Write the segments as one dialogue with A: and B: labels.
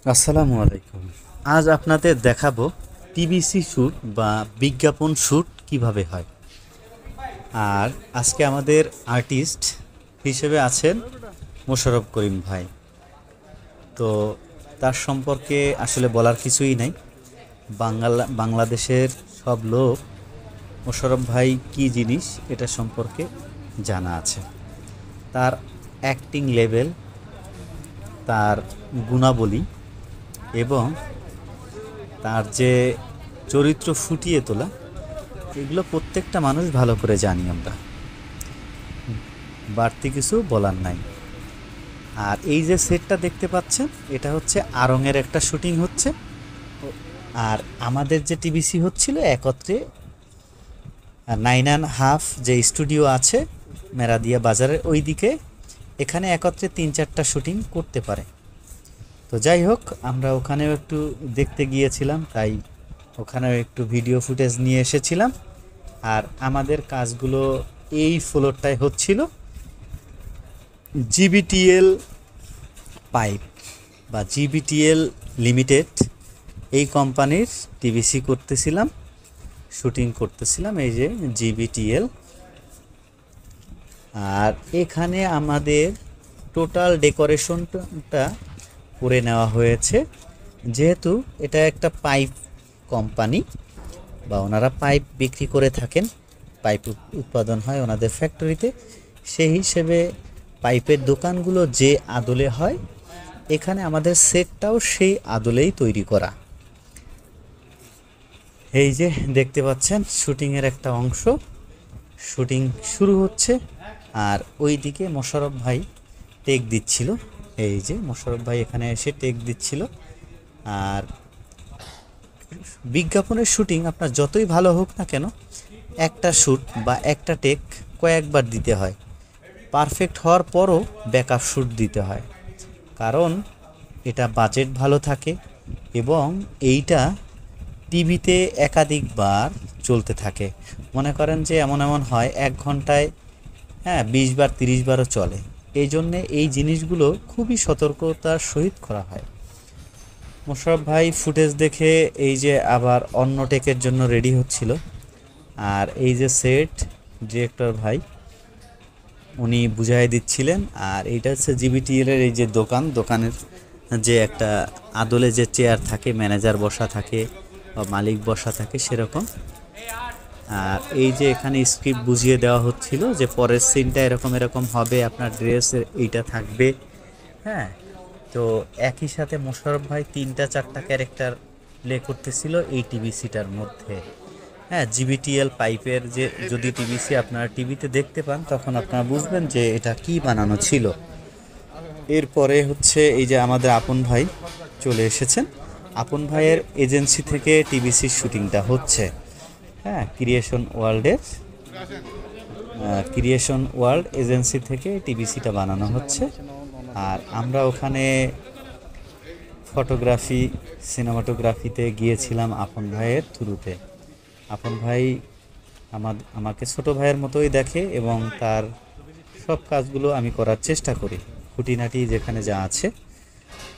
A: আসসালামু আলাইকুম। আজ আপনাদের দেখাবো টিভিসি শ্যুট বা বিজ্ঞাপন শ্যুট কিভাবে হয়। আর আজকে আমাদের আর্টিস্ট হিসেবে আছেন মোশাররফ করিম ভাই। তো তার সম্পর্কে আসলে বলার কিছুই নাই। বাংলাদেশের সব লোক মোশাররফ ভাই কী জিনিস এটা সম্পর্কে জানা আছে। তার অ্যাক্টিং লেভেল, তার গুণাবলী এবং তার যে চরিত্র ফুটিয়ে তোলা, এগুলো প্রত্যেকটা মানুষ ভালো করে জানি আমরা, বাড়তি কিছু বলার নাই। আর এই যে সেটটা দেখতে পাচ্ছেন, এটা হচ্ছে আড়ংয়ের একটা শুটিং হচ্ছে। আর আমাদের যে টিভিসি হচ্ছিল একত্রে 9.5 যে স্টুডিও আছে মেরাদিয়া বাজারের ওই দিকে, এখানে একত্রে 3-4টা শুটিং করতে পারে। তো যাই হোক, আমরা ওখানেও একটু দেখতে গিয়েছিলাম, তাই ওখানেও একটু ভিডিও ফুটেজ নিয়ে এসেছিলাম। আর আমাদের কাজগুলো এই ফ্লোরটায় হচ্ছিল। জিবিটিএল পাইপ বা জিবিটিএল লিমিটেড, এই কোম্পানির টিভিসি করতেছিলাম, শুটিং করতেছিলাম। এই যে জিবিটিএল। আর এখানে আমাদের টোটাল ডেকোরেশনটা করে নেওয়া হয়েছে, যেহেতু এটা একটা পাইপ কোম্পানি বা ওনারা পাইপ বিক্রি করে থাকেন, পাইপ উৎপাদন হয় ওনাদের ফ্যাক্টরিতে। সেই হিসেবে পাইপের দোকানগুলো যে আদলে হয়, এখানে আমাদের সেটটাও সেই আদলেই তৈরি করা। এই যে দেখতে পাচ্ছেন শুটিংয়ের একটা অংশ, শুটিং শুরু হচ্ছে। আর ওই দিকে মোশাররফ ভাই টেক দিচ্ছিল। এই যে মোশাররফ ভাই এখানে এসে টেক দিচ্ছিল। আর বিজ্ঞাপনের শুটিং আপনার যতই ভালো হোক না কেন, একটা শ্যুট বা একটা টেক কয়েকবার দিতে হয়। পারফেক্ট হওয়ার পরও ব্যাকআপ শ্যুট দিতে হয়, কারণ এটা বাজেট ভালো থাকে এবং এইটা টিভিতে একাধিকবার চলতে থাকে। মনে করেন যে এমন এমন হয় 1 ঘন্টায় 20 বার 30 বারও চলে। এই জন্যে এই জিনিসগুলো খুবই সতর্কতার সহিত করা হয়। মোশাররফ ভাই ফুটেজ দেখে এই যে আবার অন্য টেকের জন্য রেডি হচ্ছিল। আর এই যে সেট ডিরেক্টর ভাই উনি বুঝাই দিচ্ছিলেন। আর এইটা হচ্ছে জিবিটিএল এর এই যে দোকানের যে একটা আদলে যে চেয়ার থাকে, ম্যানেজার বসা থাকে বা মালিক বসা থাকে সেরকম। আর এই যে এখানে স্ক্রিপ্ট বুঝিয়ে দেওয়া হচ্ছিল যে পরের সিনটা এরকম এরকম হবে, আপনার ড্রেস এইটা থাকবে। হ্যাঁ, তো একই সাথে মোশাররফ ভাই 3-4টা ক্যারেক্টার প্লে করতেছিল এই টিভিসিটার মধ্যে। হ্যাঁ, জিবিটিএল পাইপের যে যদি টিভিসি আপনারা টিভিতে দেখতে পান, তখন আপনারা বুঝবেন যে এটা কি বানানো ছিল। এরপরে হচ্ছে এই যে আমাদের আপন ভাই চলে এসেছেন। আপন ভাইয়ের এজেন্সি থেকে টিভিসির শুটিংটা হচ্ছে। হ্যাঁ, ক্রিয়েশন ওয়ার্ল্ড এজেন্সি থেকে টিভিসিটা বানানো হচ্ছে। আর আমরা ওখানে ফটোগ্রাফি, সিনেমাটোগ্রাফিতে গিয়েছিলাম আপন ভাইয়ের থ্রুতে। আপন ভাই আমাকে ছোট ভাইয়ের মতোই দেখে এবং তার সব কাজগুলো আমি করার চেষ্টা করি। খুঁটিনাটি যেখানে যা আছে,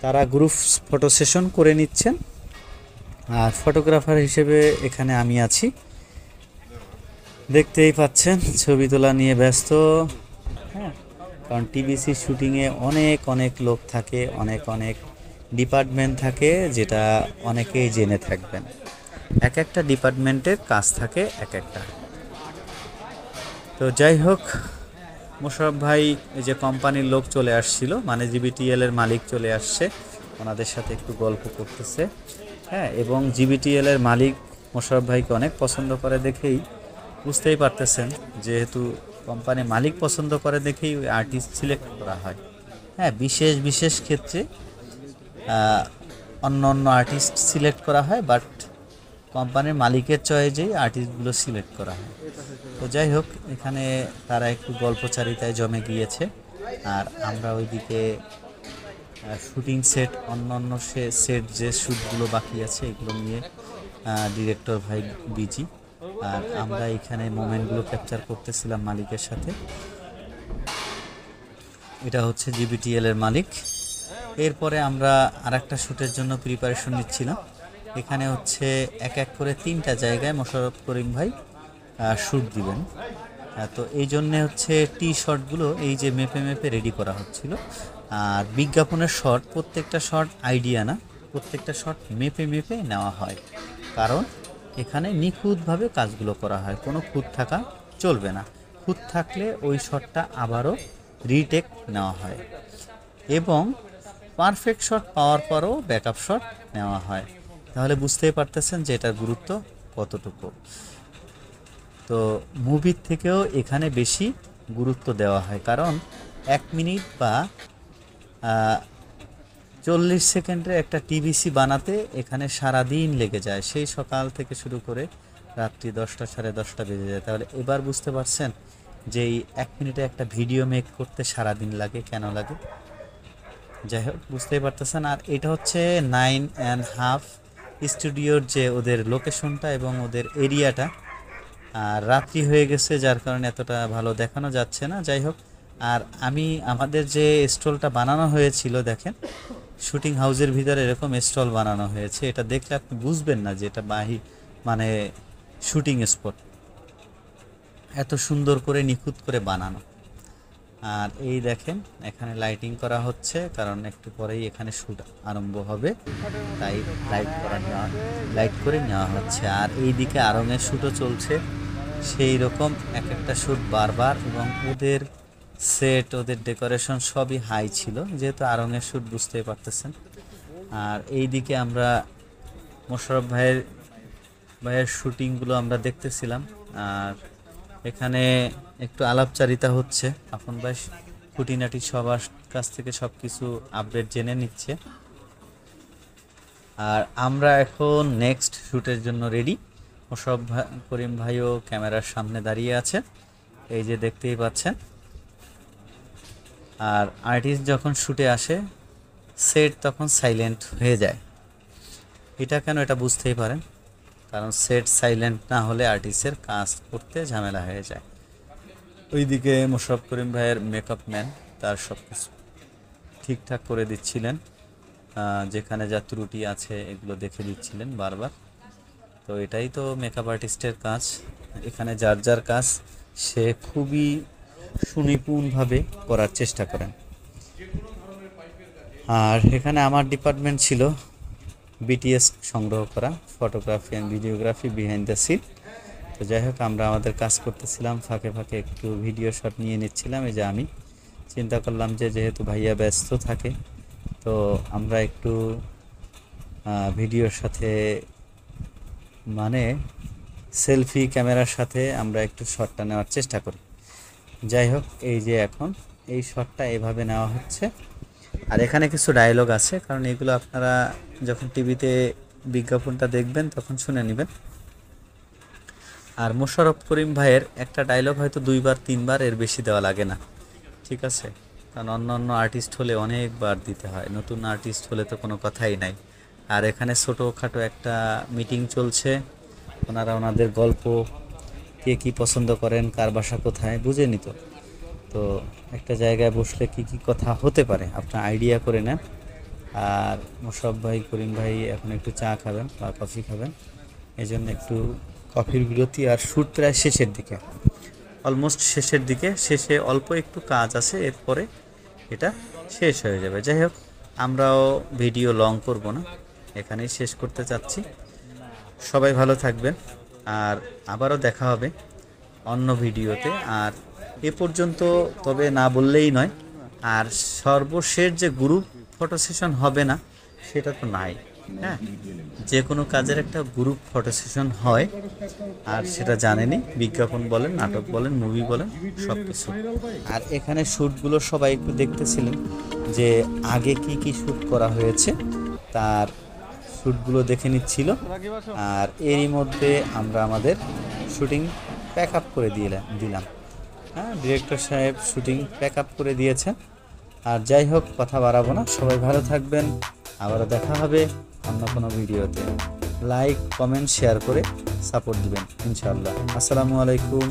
A: তারা গ্রুপ ফটো সেশন করে নিচ্ছেন। আর ফটোগ্রাফার হিসেবে এখানে আমি আছি। দেখতেই পাচ্ছেন ছবি তোলা নিয়ে ব্যস্ত। হ্যাঁ, কারণ টিভিসি শুটিংয়ে অনেক অনেক লোক থাকে, অনেক অনেক ডিপার্টমেন্ট থাকে, যেটা অনেকেই জেনে থাকবেন। এক একটা ডিপার্টমেন্টের কাজ থাকে এক একটা। তো যাই হোক, মোশাররফ ভাই এই যে কোম্পানির লোক চলে আসছিল, মানে জিবিটিএল এর মালিক চলে আসছে, ওনাদের সাথে একটু গল্প করতেছে। হ্যাঁ, এবং জিবিটিএল এর মালিক মোশাররফ ভাইকে অনেক পছন্দ করে দেখেই বুঝতেই পারতেছেন, যেহেতু কোম্পানি মালিক পছন্দ করে দেখেই ওই আর্টিস্ট সিলেক্ট করা হয়। হ্যাঁ, বিশেষ বিশেষ ক্ষেত্রে অন্য অন্য আর্টিস্ট সিলেক্ট করা হয়, বাট কোম্পানির মালিকের চয়েজেই আর্টিস্টগুলো সিলেক্ট করা হয়। তো যাই হোক, এখানে তারা একটু গল্পচারিতায় জমে গিয়েছে। আর আমরা ওইদিকে শুটিং সেট, অন্য অন্য সেট যে শ্যুটগুলো বাকি আছে এগুলো নিয়ে ডিরেক্টর ভাই বিজি। আর আমরা এখানে মোমেন্টগুলো ক্যাপচার করতেছিলাম মালিকের সাথে। এটা হচ্ছে জিবিটিএল এর মালিক। এরপরে আমরা আরেকটা শ্যুটের জন্য প্রিপারেশন নিচ্ছিলাম। এখানে হচ্ছে এক এক করে 3টা জায়গায় মোশাররফ করিম ভাই শ্যুট দিবেন। তো এই জন্যে হচ্ছে টি শটগুলো এই যে মেপে মেপে রেডি করা হচ্ছিল। আর বিজ্ঞাপনের শট, প্রত্যেকটা শট আইডিয়া না, প্রত্যেকটা শট মেপে মেপে নেওয়া হয়, কারণ এখানে নিখুঁতভাবে কাজগুলো করা হয়, কোনো খুঁত থাকা চলবে না। খুঁত থাকলে ওই শটটা আবারও রিটেক নেওয়া হয় এবং পারফেক্ট শট পাওয়ার পরও ব্যাকআপ শট নেওয়া হয়। তাহলে বুঝতেই পারতেছেন যে এটার গুরুত্ব কতটুকু। তো মুভির থেকেও এখানে বেশি গুরুত্ব দেওয়া হয়, কারণ 1 মিনিট বা 40 সেকেন্ডের একটা টিভিসি বানাতে এখানে সারা দিন লেগে যায়, সেই সকাল থেকে শুরু করে রাত্রি 10টা সাড়ে 10টা বেজে যায়। তাহলে এবার বুঝতে পারছেন যে এই 1 মিনিটে একটা ভিডিও মেক করতে সারা দিন লাগে, কেন লাগে। যাই হোক, বুঝতেই পারতেছেন। আর এটা হচ্ছে 9.5 স্টুডিওর যে ওদের লোকেশনটা এবং ওদের এরিয়াটা, আর রাত্রি হয়ে গেছে যার কারণে এতটা ভালো দেখানো যাচ্ছে না। যাই হোক, আর আমাদের যে স্টলটা বানানো হয়েছিল, দেখেন শুটিং হাউসের ভিতরে এরকম স্টল বানানো হয়েছে, এটা দেখলে আপনি বুঝবেন না যে এটা মানে শুটিং স্পট, এত সুন্দর করে নিখুঁত করে বানানো। আর এই দেখেন এখানে লাইটিং করা হচ্ছে, কারণ একটু পরেই এখানে শ্যুট আরম্ভ হবে, তাই লাইট করে নেওয়া হচ্ছে। আর এই দিকে আরঙের শ্যুটও চলছে, সেই রকম এক একটা শ্যুট বারবার, এবং ওদের সেট, ওদের ডেকোরেশন সবই হাই ছিল, যেহেতু আরঙের শ্যুট, বুঝতেই পারতেছেন। আর এই দিকে আমরা মোশাররফ ভাইয়ের শ্যুটিংগুলো আমরা দেখতেছিলাম। আর এখানে একটু আলাপচারিতা হচ্ছে, আপন ভাই খুঁটিনাটি সবার কাছ থেকে সব কিছু আপডেট জেনে নিচ্ছে। আর আমরা এখন নেক্সট শ্যুটের জন্য রেডি। মোশাররফ করিম ভাইও ক্যামেরার সামনে দাঁড়িয়ে আছে, এই যে দেখতেই পাচ্ছেন। আর আর্টিস্ট যখন শ্যুটে আসে, সেট তখন সাইলেন্ট হয়ে যায়। এটা কেন, এটা বুঝতেই পারেন, কারণ সেট সাইলেন্ট না হলে আর্টিস্টের কাজ করতে ঝামেলা হয়ে যায়। ওইদিকে মোশাররফ করিম ভাইয়ের মেকআপ ম্যান তার সব কিছু ঠিকঠাক করে দিচ্ছিলেন, যেখানে যা ত্রুটি আছে এগুলো দেখে দিচ্ছিলেন বারবার। তো এটাই তো মেকআপ আর্টিস্টের কাজ, এখানে যার যার কাজ সে খুবই সুনিপুণভাবে করার চেষ্টা করেন। আর এখানে আমার ডিপার্টমেন্ট ছিল বিটিএস সংগ্রহ করা, photography and videography, behind the scene. তো যাই হোক, আমরা আমাদের কাজ করতেছিলাম, ফাঁকে ফাঁকে একটু ভিডিও শট নিয়ে নিচ্ছিলাম। এই যে আমি চিন্তা করলাম যে যেহেতু ভাইয়া ব্যস্ত থাকে, তো আমরা একটু ভিডিওর সাথে মানে সেলফি ক্যামেরার সাথে আমরা একটু শটটা নেওয়ার চেষ্টা করি। যাই হোক, এই যে এখন এই শটটা এভাবে নেওয়া হচ্ছে। আর এখানে কিছু ডায়লগ আছে, কারণ এগুলো আপনারা যখন টিভিতে বিজ্ঞাপনটা দেখবেন তখন শুনে নেবেন। আর মোশাররফ করিম ভাইয়ের একটা ডায়লগ হয়তো 2বার 3বার, এর বেশি দেওয়া লাগে না, ঠিক আছে। কারণ অন্য আর্টিস্ট হলে অনেকবার দিতে হয়, নতুন আর্টিস্ট হলে তো কোনো কথাই নাই। আর এখানে ছোটোখাটো একটা মিটিং চলছে, ওনাদের গল্প, কে কী পছন্দ করেন, কার বাসা কোথায়, বুঝে নিত। তো একটা জায়গায় বসলে কি কি কথা হতে পারে আপনার আইডিয়া করে নেন। আর মোশাররফ ভাই, করিম ভাই এখন একটু চা খাবেন বা কফি খাবেন, এই জন্য একটু কফির বিরতি। আর শ্যুট প্রায় শেষের দিকে, অলমোস্ট শেষের দিকে, শেষে অল্প একটু কাজ আছে, এরপরে এটা শেষ হয়ে যাবে। যাই হোক, আমরাও ভিডিও লং করব না, এখানেই শেষ করতে চাচ্ছি। সবাই ভালো থাকবেন, আর আবারও দেখা হবে অন্য ভিডিওতে। আর এ পর্যন্ত তবে না বললেই নয়, আর সর্বশেষ যে গ্রুপ ফটো সেশন হবে না সেটা তো নাই। হ্যাঁ, যে কোনো কাজের একটা গ্রুপ ফটো সেশন হয়, আর সেটা জানেনই, বিজ্ঞাপন বলেন, নাটক বলেন, মুভি বলেন, সব কিছু। আর এখানে শ্যুটগুলো সবাই একটু দেখতেছিলেন যে আগে কি কি শ্যুট করা হয়েছে, তার শ্যুটগুলো দেখে নিচ্ছিল। আর এরই মধ্যে আমরা আমাদের শুটিং প্যাক আপ করে দিলাম। হ্যাঁ, ডিরেক্টর সাহেব শুটিং প্যাক আপ করে দিয়েছেন। আর যাই হোক, কথা বাড়াবো না, সবাই ভালো থাকবেন, আবারও দেখা হবে অন্য কোনো ভিডিওতে। লাইক, কমেন্ট, শেয়ার করে সাপোর্ট দিবেন ইনশাআল্লাহ। আসসালামু আলাইকুম।